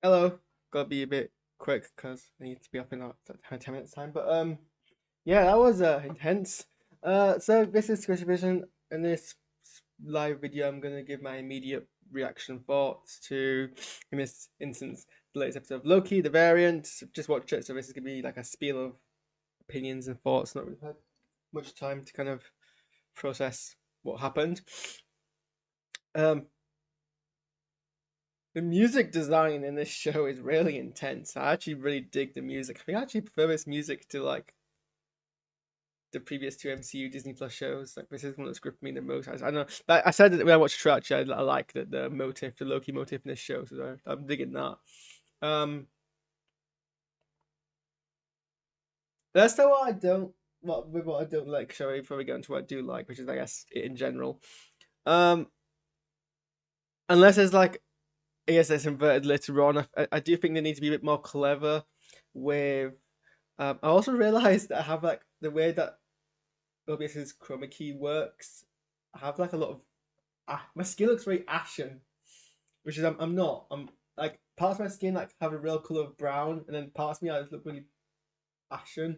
Hello. Gotta be a bit quick because I need to be up in about 10 minutes time. But yeah, that was intense. So this is SquishiVision. In this live video, I'm gonna give my immediate reaction thoughts to, in this instance, the latest episode of Loki, the variant. Just watch it, so this is gonna be like a spiel of opinions and thoughts. Not really had much time to kind of process what happened. Um, The music design in this show is really intense. I actually really dig the music. I think I actually prefer this music to like the previous two MCU Disney Plus shows. Like this is one that's gripped me the most. I don't know. But I said that when I watched the trailer, actually, I like the motif, the Loki motif in this show. So I'm digging that. Um, that's not what I don't. What I don't like. Shall we probably go into what I do like, which is I guess in general. Um, unless there's like I guess it's inverted later on. I do think they need to be a bit more clever with. I also realized that I have like the way that OBS's chroma key works. I have like a lot of my skin looks very ashen, which is I'm not. I'm like parts of my skin like have a real color of brown, and then parts of me I just look really ashen.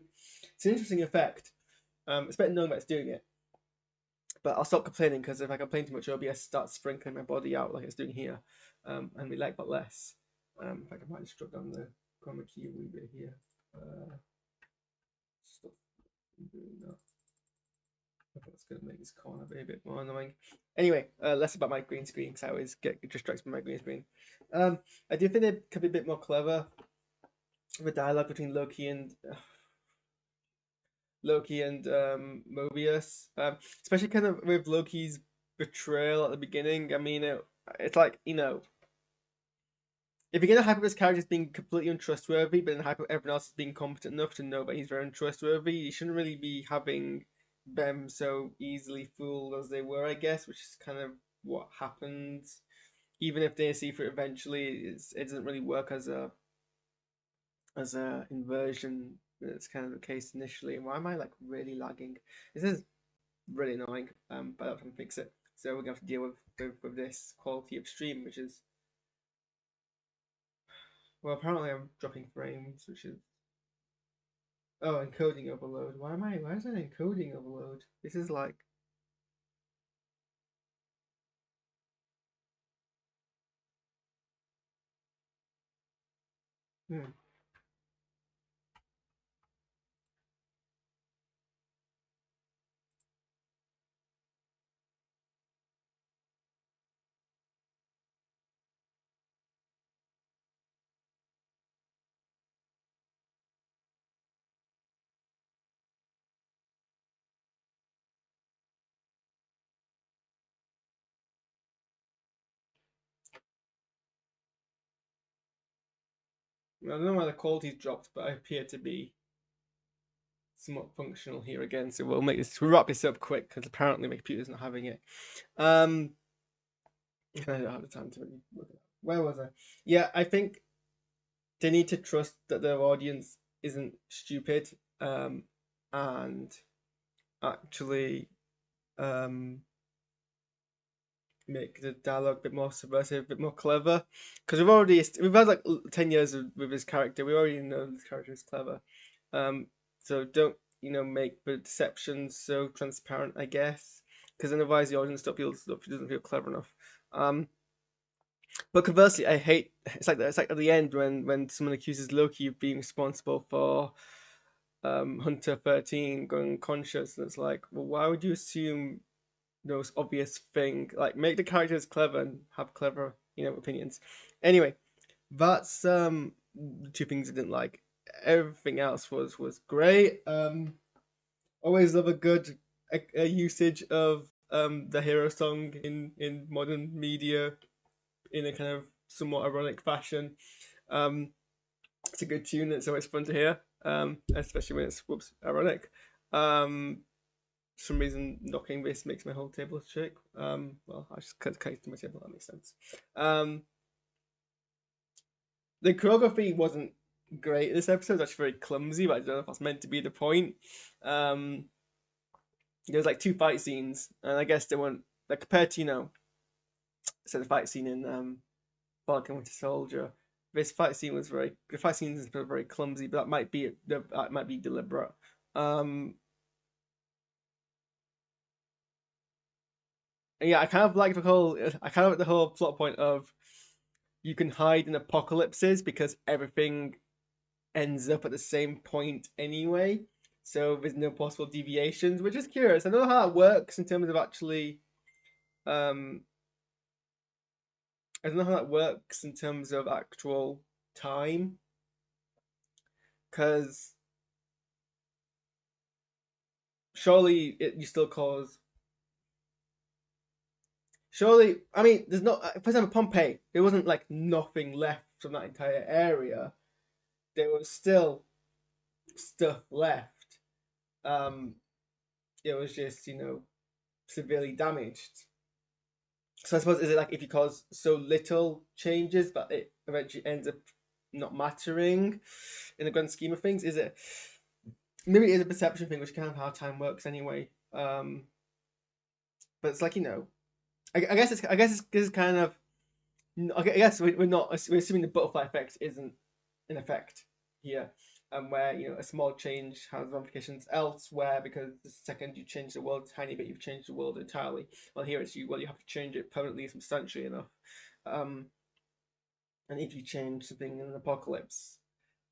It's an interesting effect. It's better knowing that it's doing it. But I'll stop complaining because if I complain too much, OBS starts sprinkling my body out like it's doing here, and we like that less. In fact, I might just drop down the chroma key a wee bit here. Stop doing that. That's going to make this corner a bit more annoying. Anyway, less about my green screen because I always get distracted by my green screen. I do think they could be a bit more clever with dialogue between Loki and Mobius, especially kind of with Loki's betrayal at the beginning. I mean, it's like if you're gonna hype up his character as being completely untrustworthy, but then hype up everyone else as being competent enough to know that he's very untrustworthy, you shouldn't really be having them so easily fooled as they were, I guess, which is kind of what happens. Even if they see through it eventually, it doesn't really work as a inversion. It's kind of the case initially. Why am I like really lagging? This is really annoying. But I'll try and fix it. So we're gonna have to deal with this quality of stream, which is well, apparently I'm dropping frames, which is oh, encoding overload. Why is that encoding overload? This is like hmm. I don't know why the quality's dropped, but I appear to be somewhat functional here again. So we'll wrap this up quick because apparently my computer's not having it. Um I don't have the time to really look at that. Where was I? Yeah, I think they need to trust that their audience isn't stupid, and actually um make the dialogue a bit more subversive, a bit more clever. Because we've had like 10 years with his character. We already know this character is clever. So don't make the deceptions so transparent, I guess. Because otherwise the audience doesn't feel clever enough. But conversely, I hate it's like at the end when someone accuses Loki of being responsible for Hunter 13 going unconscious, and it's like, well, why would you assume most obvious thing? Like, make the characters clever and have clever, opinions. Anyway, that's the two things I didn't like. Everything else was great. Always love a good a usage of the hero song in modern media in a kind of somewhat ironic fashion. Um, it's a good tune. It's always fun to hear, especially when it's ironic. For some reason, knocking this makes my whole table shake. Well, I just cut to my table. That makes sense. The choreography wasn't great this episode. It's actually very clumsy, but I don't know if that's meant to be the point. Um, there was like two fight scenes, and I guess they weren't like compared to so the fight scene in Falcon Winter Soldier. this fight scene was the fight scene is very clumsy, but that might be deliberate. Um, yeah, I kind of like the whole plot point of you can hide in apocalypses because everything ends up at the same point anyway. So there's no possible deviations, which is curious. I don't know how it works in terms of actually. Um, I don't know how that works in terms of actual time, because surely you still cause. Surely, I mean, there's not. For example, Pompeii, there wasn't like nothing left from that entire area. There was still stuff left. Um, it was just severely damaged. So I suppose is it like if you cause so little changes, but it eventually ends up not mattering in the grand scheme of things? Is it maybe it is a perception thing, which kind of how time works anyway. But it's like I guess it's this is kind of I guess we're assuming the butterfly effect isn't in effect here, and where a small change has ramifications elsewhere because the second you change the world a tiny bit, you've changed the world entirely. Well, here it's you have to change it permanently, substantially enough. Um, and if you change something in an apocalypse,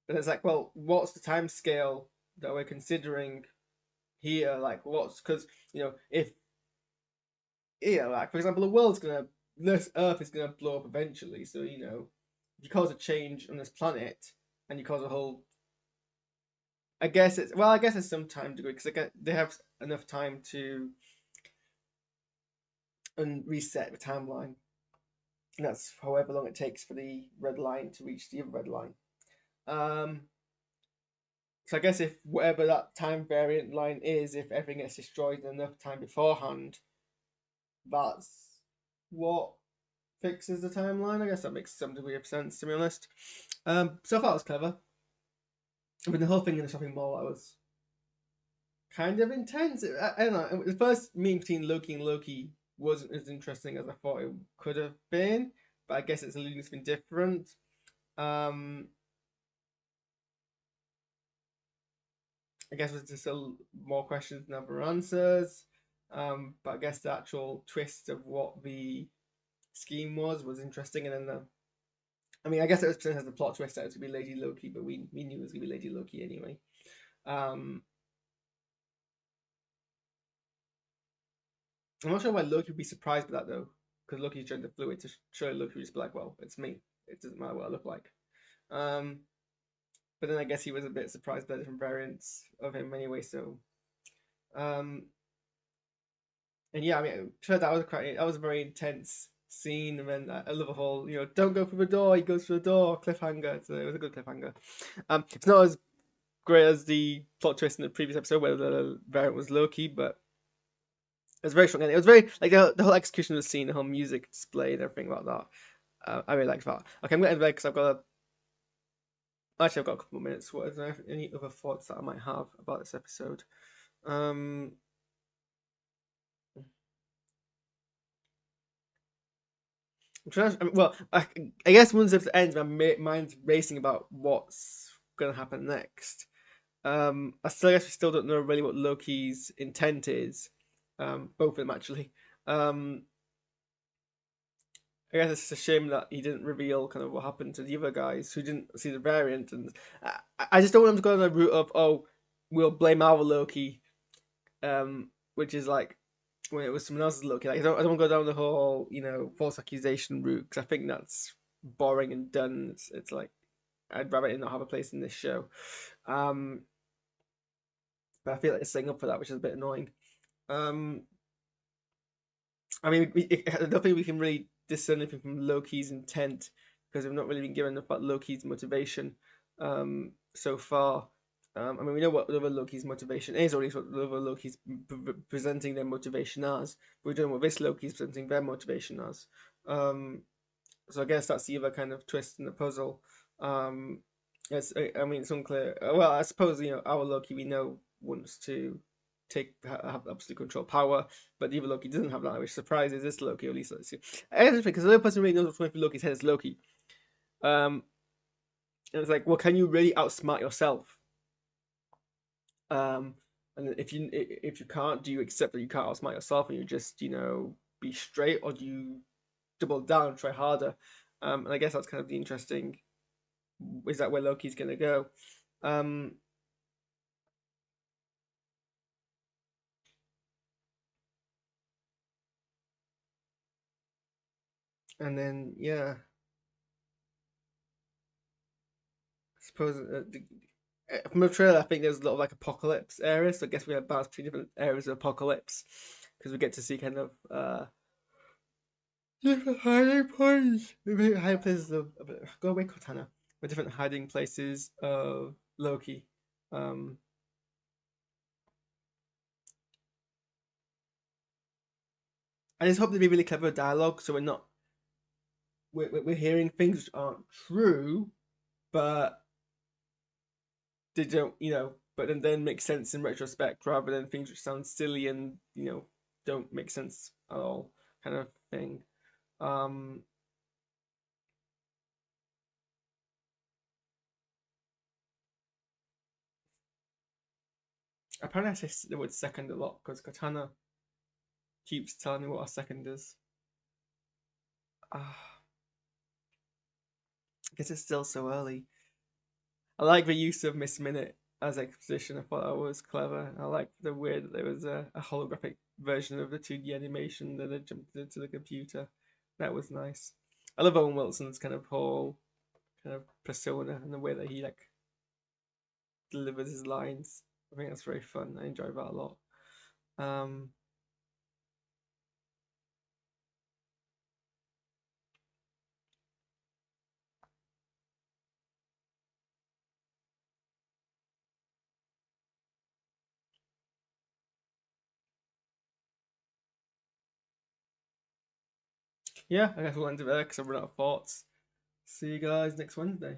but it's like, well, what's the time scale that we're considering here? Like, what's because if like for example, this Earth is gonna blow up eventually. So if you cause a change on this planet and you cause a whole, I guess it's some time degree because they have enough time to reset the timeline, and that's however long it takes for the red line to reach the other red line. Um, so I guess if whatever that time variant line is, if everything gets destroyed enough time beforehand, that's what fixes the timeline. I guess that makes some degree of sense, to be honest. So I thought it was clever. I mean, the whole thing in the shopping mall, that was kind of intense. I don't know. The first meeting between Loki and Loki wasn't as interesting as I thought it could have been, but I guess it's alluding to something different. Um, I guess there's just still more questions than other answers. But I guess the actual twist of what the scheme was interesting, and then I mean, I guess it was presented as the plot twist that it was gonna be Lady Loki, but we knew it was gonna be Lady Loki anyway. Um, I'm not sure why Loki would be surprised by that though, because Loki's gender fluid. To show Loki would just be like, "Well, it's me. It doesn't matter what I look like." Um, but then I guess he was a bit surprised by the different variants of him anyway. So, um, and yeah, I mean, sure that was a very intense scene, and then I love a whole don't go through the door. He goes through the door cliffhanger. So it was a good cliffhanger. It's not as great as the plot twist in the previous episode where the variant was Loki, but it was very strong. And it was very like the whole execution of the scene, the whole music display, and everything like that. I really liked that. Okay, I'm gonna end there because I've got a couple more minutes. What is there any other thoughts that I might have about this episode? Um, I guess once it ends, my mind's racing about what's gonna happen next. I guess we still don't know really what Loki's intent is. Both of them actually. Um, I guess it's a shame that he didn't reveal kind of what happened to the other guys who didn't see the variant, and I just don't want him to go on the route of we'll blame our Loki, which is like when it was someone else's Loki. Like I don't want to go down the whole false accusation route because I think that's boring and done. It's like I'd rather it not have a place in this show. Um, but I feel like it's setting up for that, which is a bit annoying. Um, I mean, I don't think we can really discern anything from Loki's intent because we've not really been given enough about Loki's motivation so far. I mean, we know what other Loki's motivation is, or at least what other Loki's presenting their motivation as. But we don't know what this Loki's presenting their motivation as. So I guess that's the other kind of twist in the puzzle. I mean, it's unclear. Well, I suppose our Loki we know wants to have absolute control power, but the evil Loki doesn't have that, which surprises this Loki. At least let's see. I guess because the only person who really knows what's going through Loki's head is Loki. Um, And it's like, well, can you really outsmart yourself? Um, and if you can't, do you accept that you can't outsmart yourself and you just be straight, or do you double down and try harder? And I guess that's kind of the interesting. Is that where Loki's gonna go? Um, and then yeah, I suppose from the trailer, I think there's a lot of like apocalypse areas. So I guess we have bounced between different areas of apocalypse because we get to see kind of different hiding places, different hiding places of go away, Cortana, with different hiding places of Loki. Um, I just hope they be really clever dialogue, so we're hearing things which aren't true, but they don't, but then make sense in retrospect rather than things which sound silly and don't make sense at all, kind of thing. Um, Apparently, I say the word second a lot because Katana keeps telling me what a second is. I guess it's still so early. I like the use of Miss Minute as exposition. I thought that was clever. I like the way that there was a holographic version of the 2D animation that had jumped into the computer. That was nice. I love Owen Wilson's kind of whole kind of persona and the way that he like delivers his lines. I think that's very fun. I enjoy that a lot. Um, yeah, I guess we'll end it there because I've run out of thoughts. See you guys next Wednesday.